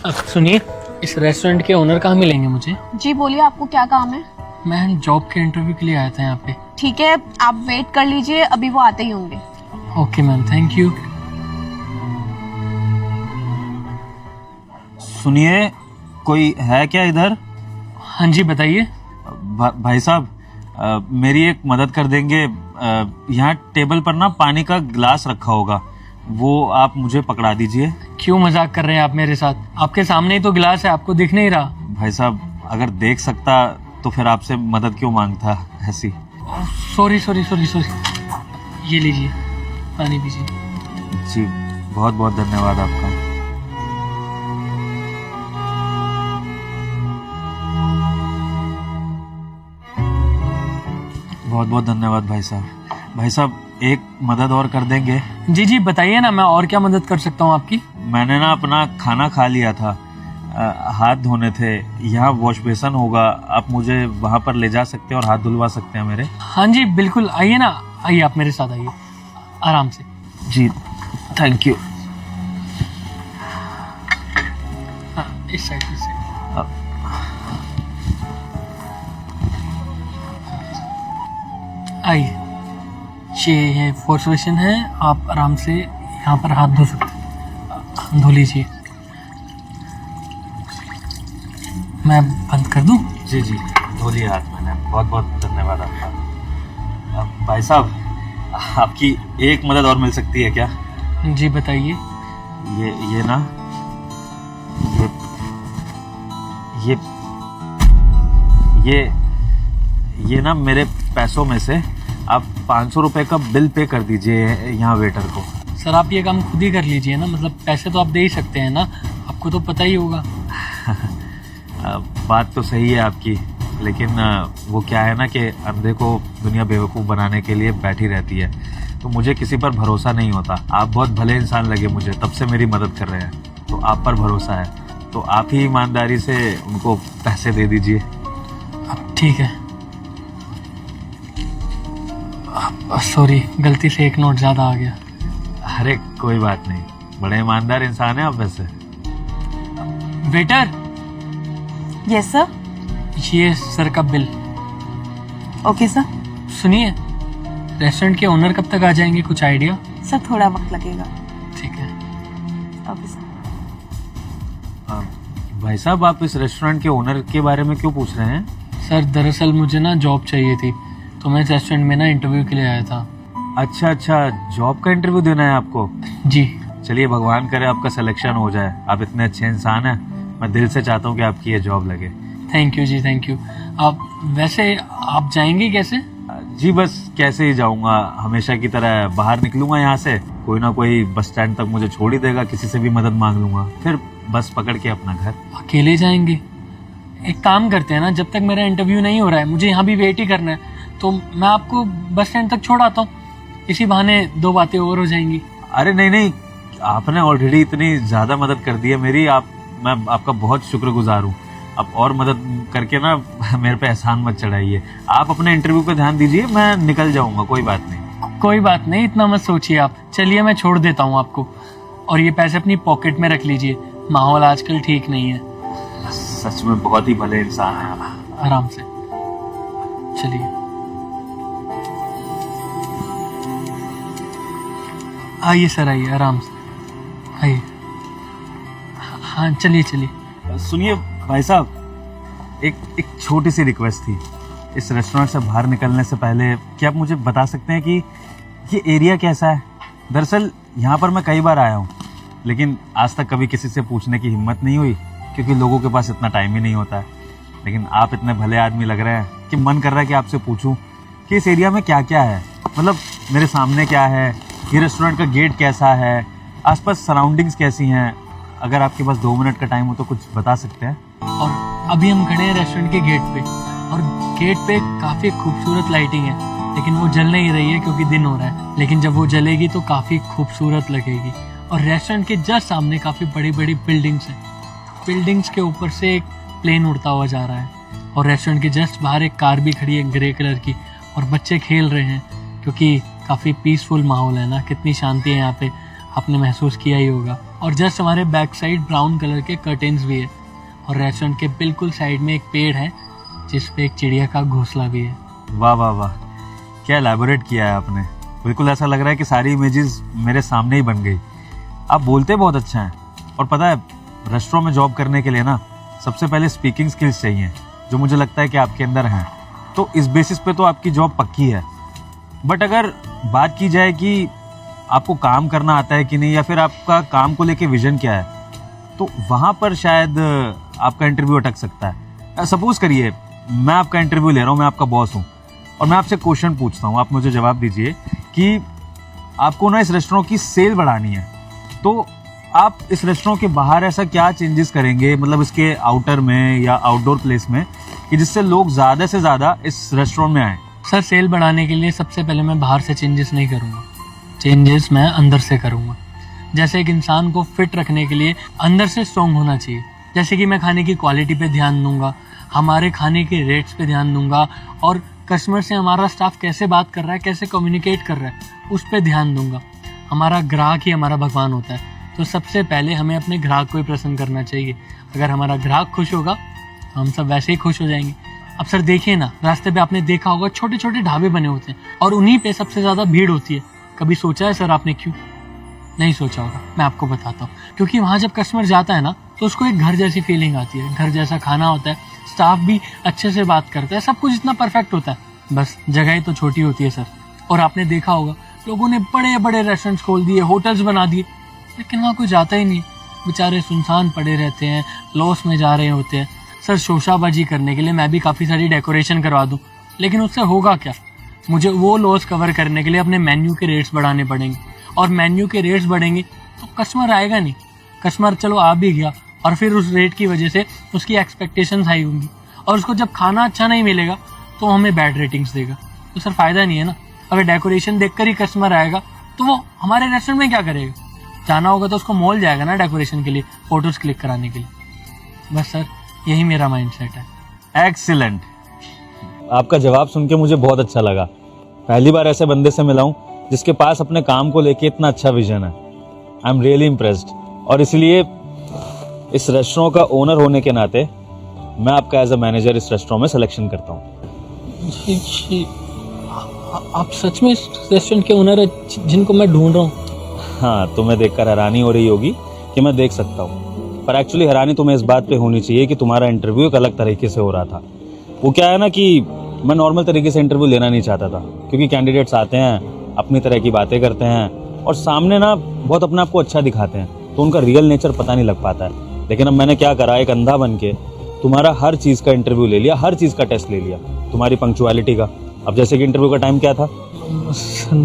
अब सुनिए, इस रेस्टोरेंट के ओनर कहाँ मिलेंगे मुझे? जी बोलिए, आपको क्या काम है? मैं जॉब के इंटरव्यू के लिए आया था यहाँ पे। ठीक है, आप वेट कर लीजिए, अभी वो आते ही होंगे। Okay ma'am, thank you. सुनिए, कोई है क्या इधर? हाँ जी बताइए। भाई साहब, मेरी एक मदद कर देंगे? यहाँ टेबल पर ना पानी का गिलास रखा होगा, वो आप मुझे पकड़ा दीजिए। क्यों मजाक कर रहे हैं आप मेरे साथ? आपके सामने ही तो गिलास है, आपको दिख नहीं रहा? भाई साहब, अगर देख सकता तो फिर आपसे मदद क्यों मांगता ऐसी? सॉरी सॉरी सॉरी सॉरी, ये लीजिए पानी पीजिए। जी, बहुत बहुत धन्यवाद आपका। बहुत बहुत धन्यवाद भाई साहब। भाई साहब, एक मदद और कर देंगे? जी जी बताइए ना, मैं और क्या मदद कर सकता हूँ आपकी? मैंने ना अपना खाना खा लिया था, हाथ धोने थे। यहाँ वॉश बेसन होगा, आप मुझे वहाँ पर ले जा सकते हैं और हाथ धुलवा सकते हैं मेरे? हाँ जी बिल्कुल, आइए ना, आइए आप मेरे साथ आइए आराम से। जी थैंक यू। हाँ इस साइड इस साइड। आइए, ये वॉश बेसिन है, आप आराम से यहाँ पर हाथ धो सकते हैं, धो लीजिए। मैं बंद कर दूँ? जी जी, धो लिया हाथ मैंने, बहुत बहुत धन्यवाद आपका। भाई साहब, आपकी एक मदद और मिल सकती है क्या? जी बताइए। ये ना, ये ना मेरे पैसों में से आप 500 रुपए का बिल पे कर दीजिए यहाँ वेटर को। सर आप ये काम खुद ही कर लीजिए ना, मतलब पैसे तो आप दे ही सकते हैं ना, आपको तो पता ही होगा। बात तो सही है आपकी, लेकिन वो क्या है ना कि अंधे को दुनिया बेवकूफ़ बनाने के लिए बैठी रहती है, तो मुझे किसी पर भरोसा नहीं होता। आप बहुत भले इंसान लगे मुझे, तब से मेरी मदद कर रहे हैं, तो आप पर भरोसा है, तो आप ही ईमानदारी से उनको पैसे दे दीजिए। अब ठीक है, सॉरी गलती से एक नोट ज़्यादा आ गया। अरे कोई बात नहीं, बड़े ईमानदार इंसान हैं आप वैसे। Waiter, yes sir. ये सर का बिल। Okay sir. सुनिए, रेस्टोरेंट के ओनर कब तक आ जाएंगे, कुछ आइडिया? सर थोड़ा वक्त लगेगा। ठीक है। Okay sir. भाई साहब, आप इस रेस्टोरेंट के ओनर के बारे में क्यों पूछ रहे हैं? सर दरअसल मुझे ना जॉब चाहिए थी, तो मैं इस रेस्टोरेंट में ना इंटरव्यू के लिए आया था। अच्छा, जॉब का इंटरव्यू देना है आपको? जी। चलिए, भगवान करे आपका सिलेक्शन हो जाए, आप इतने अच्छे इंसान हैं, मैं दिल से चाहता हूँ कि आपकी ये जॉब लगे। थैंक यू जी, थैंक यू। आप वैसे आप जाएंगे कैसे? जी बस कैसे ही जाऊँगा, हमेशा की तरह बाहर निकलूंगा यहाँ से, कोई ना कोई बस स्टैंड तक मुझे छोड़ ही देगा, किसी से भी मदद मांग लूंगा, फिर बस पकड़ के अपना घर। अकेले जाएंगे? एक काम करते हैं ना, जब तक मेरा इंटरव्यू नहीं हो रहा है, मुझे यहाँ भी वेट ही करना है, तो मैं आपको बस स्टैंड तक छोड़ आता हूँ, इसी बहाने दो बातें और हो जाएंगी। अरे नहीं, आपने ऑलरेडी इतनी ज़्यादा मदद कर दी है मेरी, मैं आपका बहुत शुक्रगुजार हूँ। अब और मदद करके ना मेरे पे एहसान मत चढ़ाइए, आप अपने इंटरव्यू पे ध्यान दीजिए, मैं निकल जाऊँगा, कोई बात नहीं। कोई बात नहीं, इतना मत सोचिए आप। चलिए मैं छोड़ देता हूँ आपको, और ये पैसे अपनी पॉकेट में रख लीजिए, माहौल आजकल ठीक नहीं है। सच में बहुत ही भले इंसान हैं आप। आराम से चलिए। आइए सर, आइए आराम से आइए। हाँ चलिए चलिए। सुनिए भाई साहब, एक छोटी सी रिक्वेस्ट थी। इस रेस्टोरेंट से बाहर निकलने से पहले क्या आप मुझे बता सकते हैं कि ये एरिया कैसा है? दरअसल यहाँ पर मैं कई बार आया हूँ, लेकिन आज तक कभी किसी से पूछने की हिम्मत नहीं हुई, क्योंकि लोगों के पास इतना टाइम ही नहीं होता है। लेकिन आप इतने भले आदमी लग रहे हैं कि मन कर रहा है कि आपसे पूछूं कि इस एरिया में क्या क्या है, मतलब मेरे सामने क्या है, ये रेस्टोरेंट का गेट कैसा है, आसपास सराउंडिंग्स कैसी हैं। अगर आपके पास 2 मिनट का टाइम हो तो कुछ बता सकते हैं? और अभी हम खड़े हैं रेस्टोरेंट के गेट पे, और गेट पे काफ़ी खूबसूरत लाइटिंग है, लेकिन वो जल नहीं रही है क्योंकि दिन हो रहा है, लेकिन जब वो जलेगी तो काफ़ी खूबसूरत लगेगी। और रेस्टोरेंट के जस्ट सामने काफ़ी बड़ी बड़ी बिल्डिंग्स हैं, बिल्डिंग्स के ऊपर से एक प्लेन उड़ता हुआ जा रहा है, और रेस्टोरेंट के जस्ट बाहर एक कार भी खड़ी है ग्रे कलर की, और बच्चे खेल रहे हैं, क्योंकि काफ़ी पीसफुल माहौल है ना, कितनी शांति है यहाँ पे, आपने महसूस किया ही होगा। और जस्ट हमारे बैक साइड ब्राउन कलर के कर्टेन्स भी है और रेस्टोरेंट के बिल्कुल साइड में एक पेड़ है जिस पे एक चिड़िया का घोंसला भी है। वाह वाह वाह, क्या एलैबोरेट किया है आपने। बिल्कुल ऐसा लग रहा है कि सारी इमेजेस मेरे सामने ही बन गई। आप बोलते बहुत अच्छा हैं और पता है रेस्टोरेंट में जॉब करने के लिए ना सबसे पहले स्पीकिंग स्किल्स चाहिए, जो मुझे लगता है कि आपके अंदर हैं। तो इस बेसिस पे तो आपकी जॉब पक्की है। बट अगर बात की जाए कि आपको काम करना आता है कि नहीं, या फिर आपका काम को लेके विजन क्या है, तो वहाँ पर शायद आपका इंटरव्यू अटक सकता है। सपोज करिए मैं आपका इंटरव्यू ले रहा हूँ, मैं आपका बॉस हूँ और मैं आपसे क्वेश्चन पूछता हूँ, आप मुझे जवाब दीजिए कि आपको ना इस रेस्टोरेंट की सेल बढ़ानी है, तो आप इस रेस्टोरेंट के बाहर ऐसा क्या चेंजेस करेंगे, मतलब इसके आउटर में या आउटडोर प्लेस में, कि जिससे लोग ज़्यादा से ज़्यादा इस रेस्टोरेंट में आएँ। सर सेल बढ़ाने के लिए सबसे पहले मैं बाहर से चेंजेस नहीं करूँगा, चेंजेस मैं अंदर से करूँगा। जैसे एक इंसान को फिट रखने के लिए अंदर से स्ट्रॉन्ग होना चाहिए। जैसे कि मैं खाने की क्वालिटी पे ध्यान दूंगा, हमारे खाने के रेट्स पे ध्यान दूंगा और कस्टमर से हमारा स्टाफ कैसे बात कर रहा है, कैसे कम्युनिकेट कर रहा है, उस पर ध्यान दूंगा। हमारा ग्राहक ही हमारा भगवान होता है, तो सबसे पहले हमें अपने ग्राहक को ही प्रसन्न करना चाहिए। अगर हमारा ग्राहक खुश होगा तो हम सब वैसे ही खुश हो जाएंगे। अब सर देखिए ना, रास्ते पे आपने देखा होगा छोटे छोटे ढाबे बने होते हैं और उन्हीं पे सबसे ज़्यादा भीड़ होती है। कभी सोचा है सर आपने क्यों? नहीं सोचा होगा, मैं आपको बताता हूँ। क्योंकि वहाँ जब कस्टमर जाता है ना तो उसको एक घर जैसी फीलिंग आती है, घर जैसा खाना होता है, स्टाफ भी अच्छे से बात करता है, सब कुछ इतना परफेक्ट होता है, बस जगह ही तो छोटी होती है सर। और आपने देखा होगा लोगों ने बड़े बड़े रेस्टोरेंट्स खोल दिए, होटल्स बना दिए, लेकिन वहाँ कोई जाता ही नहीं, बेचारे सुनसान पड़े रहते हैं, लॉस में जा रहे होते हैं। सर शोशाबाजी करने के लिए मैं भी काफ़ी सारी डेकोरेशन करवा दूँ, लेकिन उससे होगा क्या? मुझे वो लॉस कवर करने के लिए अपने मेन्यू के रेट्स बढ़ाने पड़ेंगे, और मेन्यू के रेट्स बढ़ेंगे तो कस्टमर आएगा नहीं। कस्टमर चलो आ भी गया और फिर उस रेट की वजह से उसकी एक्सपेक्टेशंस हाई होंगी और उसको जब खाना अच्छा नहीं मिलेगा तो हमें बैड रेटिंग्स देगा, तो सर फ़ायदा नहीं है ना। अगर डेकोरेशन देखकर ही कस्टमर आएगा तो वो हमारे रेस्टोरेंट में क्या करेगा? जाना होगा तो उसको मॉल जाएगा ना डेकोरेशन के लिए, फ़ोटोज़ क्लिक कराने के लिए। बस सर यही मेरा माइंडसेट है। एक्सीलेंट, आपका जवाब सुन के मुझे बहुत अच्छा लगा। पहली बार ऐसे बंदे से मिला हूँ जिसके पास अपने काम को लेके इतना अच्छा विजन है। आई एम रियली इम्प्रेस्ड, और इसलिए इस रेस्टोरेंट का ओनर होने के नाते मैं आपका एज अ मैनेजर इस रेस्टोरेंट में सिलेक्शन करता हूँ। जी आप सच में इस रेस्टोरेंट के ओनर है जिनको मैं ढूंढ रहा हूँ? हाँ, तुम्हें देखकर हैरानी हो रही होगी कि मैं देख सकता हूँ, पर एक्चुअली हैरानी तुम्हें इस बात पे होनी चाहिए कि तुम्हारा इंटरव्यू एक अलग तरीके से हो रहा था। वो क्या है ना कि मैं नॉर्मल तरीके से इंटरव्यू लेना नहीं चाहता था, क्योंकि कैंडिडेट्स आते हैं, अपनी तरह की बातें करते हैं और सामने ना बहुत अपने आप को अच्छा दिखाते हैं, तो उनका रियल नेचर पता नहीं लग पाता है। लेकिन अब मैंने क्या करा, एक अंधा बन के तुम्हारा हर चीज़ का इंटरव्यू ले लिया, हर चीज़ का टेस्ट ले लिया, तुम्हारी पंक्चुअलिटी का। अब जैसे कि इंटरव्यू का टाइम क्या था?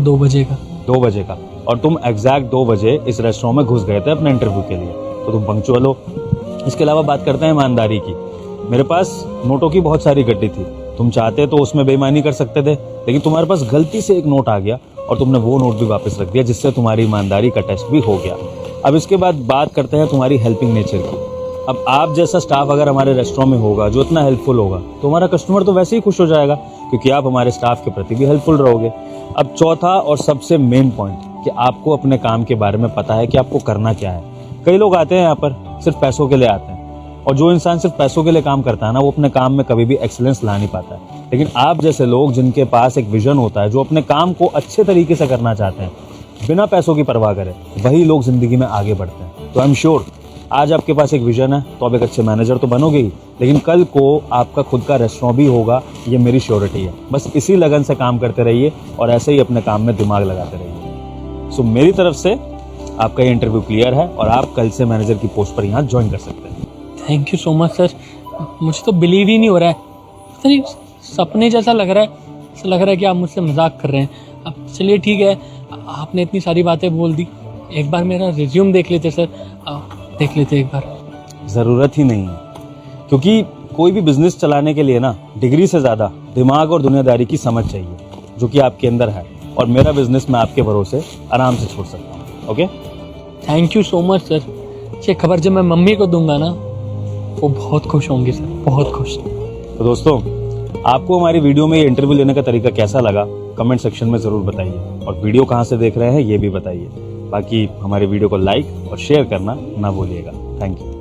2 बजे का। 2 बजे का, और तुम एग्जैक्ट 2 बजे इस रेस्टोरेंट में घुस गए थे अपने इंटरव्यू के लिए, तो तुम पंक्चुअल हो। इसके अलावा बात करते हैं ईमानदारी की। मेरे पास नोटों की बहुत सारी गड्डी थी, तुम चाहते तो उसमें बेईमानी कर सकते थे, लेकिन तुम्हारे पास गलती से एक नोट आ गया और तुमने वो नोट भी वापस रख दिया, जिससे तुम्हारी ईमानदारी का टेस्ट भी हो गया। अब इसके बाद बात करते हैं तुम्हारी हेल्पिंग नेचर की। अब आप जैसा स्टाफ अगर हमारे रेस्टोरेंट में होगा जो इतना हेल्पफुल होगा, तो हमारा कस्टमर तो वैसे ही खुश हो जाएगा, क्योंकि आप हमारे स्टाफ के प्रति भी हेल्पफुल रहोगे। अब चौथा और सबसे मेन पॉइंट, कि आपको अपने काम के बारे में पता है कि आपको करना क्या है। कई लोग आते हैं यहाँ पर सिर्फ पैसों के लिए आते हैं, और जो इंसान सिर्फ पैसों के लिए काम करता है ना, वो अपने काम में कभी भी एक्सीलेंस ला नहीं पाता है। लेकिन आप जैसे लोग जिनके पास एक विजन होता है, जो अपने काम को अच्छे तरीके से करना चाहते हैं, बिना पैसों की परवाह करें, वही लोग जिंदगी में आगे बढ़ते हैं। तो आई एम श्योर आज आपके पास एक विजन है तो आप एक अच्छे मैनेजर तो बनोगे ही, लेकिन कल को आपका खुद का रेस्टोरेंट भी होगा, ये मेरी श्योरिटी है। बस इसी लगन से काम करते रहिए और ऐसे ही अपने काम में दिमाग लगाते रहिए। सो मेरी तरफ से आपका ये इंटरव्यू क्लियर है और आप कल से मैनेजर की पोस्ट पर यहाँ ज्वाइन कर सकते हैं। Thank you so much sir, मुझे तो बिलीव ही नहीं हो रहा है, पता नहीं सपने जैसा लग रहा है, ऐसा लग रहा है कि आप मुझसे मजाक कर रहे हैं। अब चलिए ठीक है, आपने इतनी सारी बातें बोल दी, एक बार मेरा रिज्यूम देख लेते सर, देख लेते एक बार। ज़रूरत ही नहीं है, क्योंकि कोई भी बिजनेस चलाने के लिए ना डिग्री से ज़्यादा दिमाग और दुनियादारी की समझ चाहिए, जो कि आपके अंदर है, और मेरा बिजनेस मैं आपके भरोसे आराम से छोड़ सकता हूँ। Okay, thank you so much sir. ये खबर जब मैं मम्मी को दूंगा ना, वो बहुत खुश होंगे सर, बहुत खुश। तो दोस्तों, आपको हमारी वीडियो में ये इंटरव्यू लेने का तरीका कैसा लगा, कमेंट सेक्शन में ज़रूर बताइए, और वीडियो कहाँ से देख रहे हैं ये भी बताइए। बाकी हमारे वीडियो को लाइक और शेयर करना ना भूलिएगा। Thank you.